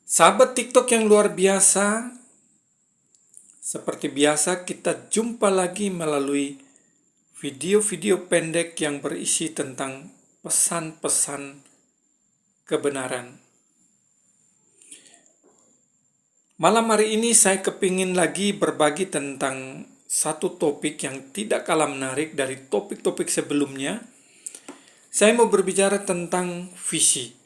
Sahabat TikTok yang luar biasa, seperti biasa kita jumpa lagi melalui video-video pendek yang berisi tentang pesan-pesan kebenaran. Malam hari ini saya kepingin lagi berbagi tentang satu topik yang tidak kalah menarik dari topik-topik sebelumnya. Saya mau berbicara tentang visi.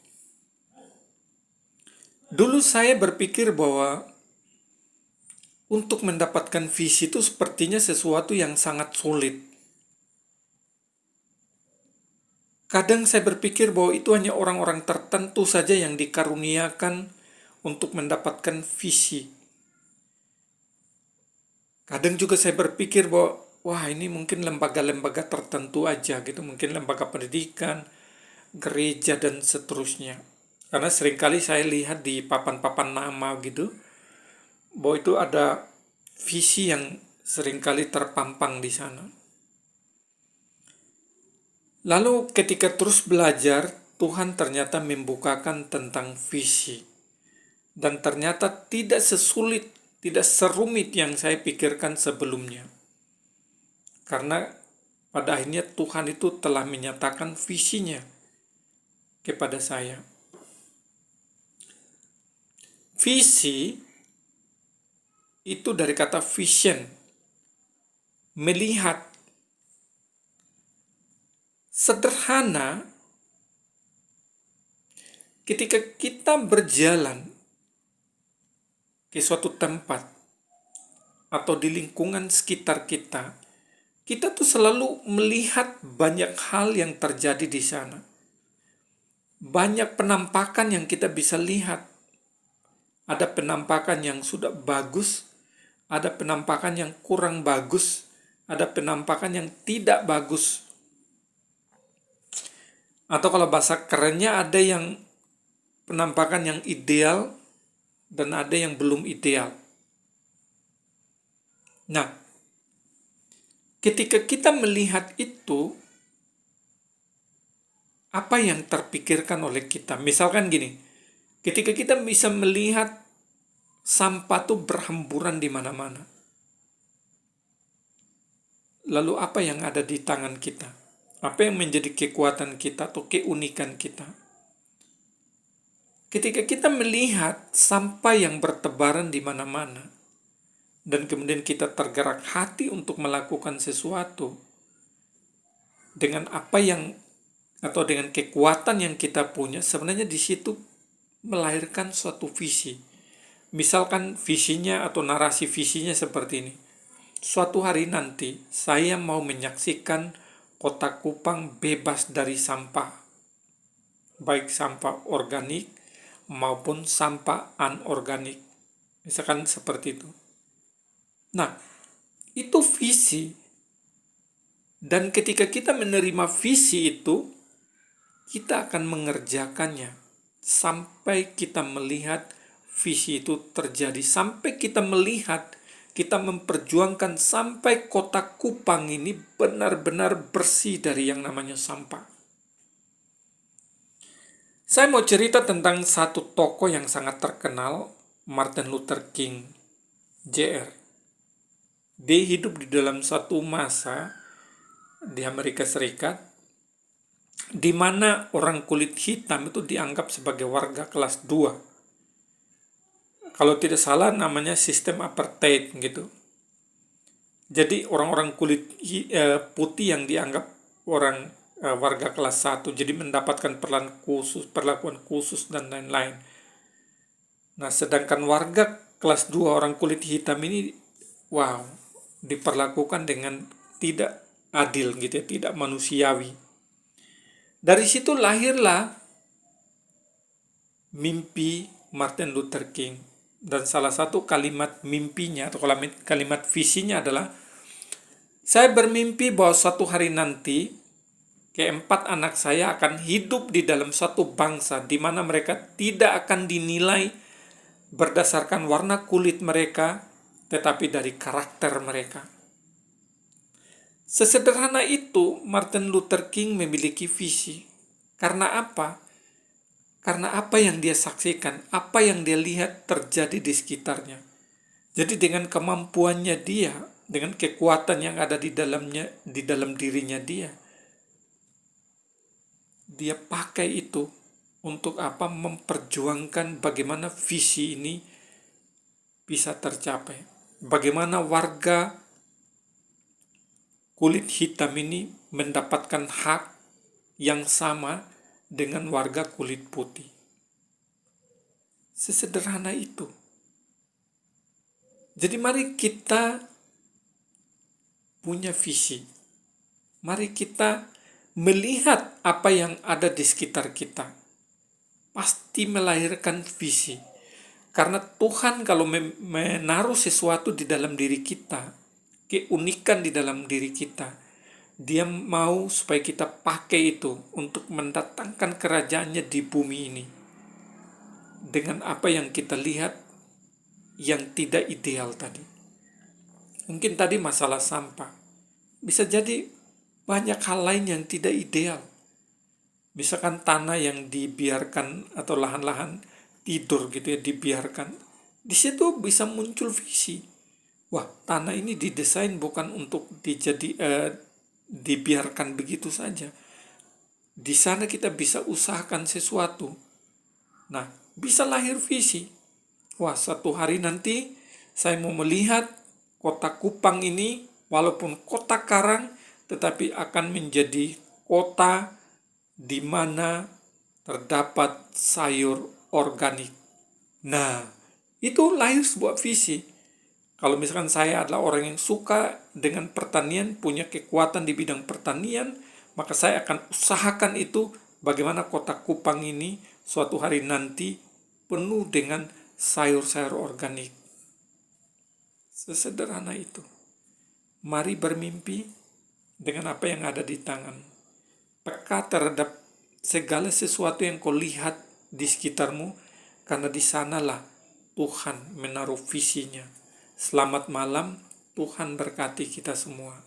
Dulu saya berpikir bahwa untuk mendapatkan visi itu sepertinya sesuatu yang sangat sulit. Kadang saya berpikir bahwa itu hanya orang-orang tertentu saja yang dikaruniakan untuk mendapatkan visi. Kadang juga saya berpikir bahwa wah, ini mungkin lembaga-lembaga tertentu aja gitu, mungkin lembaga pendidikan, gereja dan seterusnya. Karena seringkali saya lihat di papan-papan nama gitu, bahwa itu ada visi yang seringkali terpampang di sana. Lalu ketika terus belajar, Tuhan ternyata membukakan tentang visi. Dan ternyata tidak sesulit, tidak serumit yang saya pikirkan sebelumnya. Karena pada akhirnya Tuhan itu telah menyatakan visinya kepada saya. Visi itu dari kata vision, melihat. Sederhana, ketika kita berjalan ke suatu tempat atau di lingkungan sekitar kita, kita tuh selalu melihat banyak hal yang terjadi di sana. Banyak penampakan yang kita bisa lihat. Ada penampakan yang sudah bagus, ada penampakan yang kurang bagus, ada penampakan yang tidak bagus. Atau kalau bahasa kerennya ada yang penampakan yang ideal dan ada yang belum ideal. Nah, ketika kita melihat itu, apa yang terpikirkan oleh kita? Misalkan gini, ketika kita bisa melihat sampah itu berhamburan di mana-mana. Lalu apa yang ada di tangan kita? Apa yang menjadi kekuatan kita atau keunikan kita? Ketika kita melihat sampah yang bertebaran di mana-mana, dan kemudian kita tergerak hati untuk melakukan sesuatu, dengan apa yang atau dengan kekuatan yang kita punya, sebenarnya di situ melahirkan suatu visi. Misalkan visinya atau narasi visinya seperti ini. Suatu hari nanti saya mau menyaksikan Kota Kupang bebas dari sampah, baik sampah organik maupun sampah anorganik. Misalkan seperti itu. Nah, itu visi. Dan ketika kita menerima visi itu, kita akan mengerjakannya sampai kita melihat visi itu terjadi. Sampai kita melihat, kita memperjuangkan sampai Kota Kupang ini benar-benar bersih dari yang namanya sampah. Saya mau cerita tentang satu tokoh yang sangat terkenal, Martin Luther King, Jr. Dia hidup di dalam satu masa di Amerika Serikat, di mana orang kulit hitam itu dianggap sebagai warga kelas 2. Kalau tidak salah namanya sistem apartheid gitu. Jadi orang-orang kulit putih yang dianggap orang warga kelas 1, jadi mendapatkan perlakuan khusus dan lain-lain. Nah, sedangkan warga kelas 2 orang kulit hitam ini, wow, diperlakukan dengan tidak adil gitu ya, tidak manusiawi. Dari situ lahirlah mimpi Martin Luther King. Dan salah satu kalimat mimpinya atau kalimat visinya adalah, saya bermimpi bahwa suatu hari nanti keempat anak saya akan hidup di dalam satu bangsa di mana mereka tidak akan dinilai berdasarkan warna kulit mereka, tetapi dari karakter mereka. Sesederhana itu Martin Luther King memiliki visi. Karena apa? Karena apa yang dia saksikan, apa yang dia lihat terjadi di sekitarnya. Jadi dengan kemampuannya dia, dengan kekuatan yang ada di dalamnya, di dalam dirinya dia pakai itu untuk apa? Memperjuangkan bagaimana visi ini bisa tercapai. Bagaimana warga kulit hitam ini mendapatkan hak yang sama dengan warga kulit putih. Sesederhana itu. Jadi mari kita punya visi. Mari kita melihat apa yang ada di sekitar kita. Pasti melahirkan visi. Karena Tuhan kalau menaruh sesuatu di dalam diri kita, keunikan di dalam diri kita, Dia mau supaya kita pakai itu untuk mendatangkan kerajaannya di bumi ini. Dengan apa yang kita lihat yang tidak ideal tadi. Mungkin tadi masalah sampah. Bisa jadi banyak hal lain yang tidak ideal. Misalkan tanah yang dibiarkan atau lahan-lahan tidur gitu ya, dibiarkan. Di situ bisa muncul visi. Wah, tanah ini didesain bukan untuk dibiarkan begitu saja. Di sana kita bisa usahakan sesuatu. Nah, bisa lahir visi. Wah, suatu hari nanti saya mau melihat kota Kupang ini, walaupun kota karang, tetapi akan menjadi kota di mana terdapat sayur organik. Nah, itu lahir sebuah visi. Kalau misalkan saya adalah orang yang suka dengan pertanian, punya kekuatan di bidang pertanian, maka saya akan usahakan itu bagaimana kota Kupang ini suatu hari nanti penuh dengan sayur-sayur organik. Sesederhana itu. Mari bermimpi dengan apa yang ada di tangan. Peka terhadap segala sesuatu yang kau lihat di sekitarmu, karena di sanalah Tuhan menaruh visinya. Selamat malam, Tuhan berkati kita semua.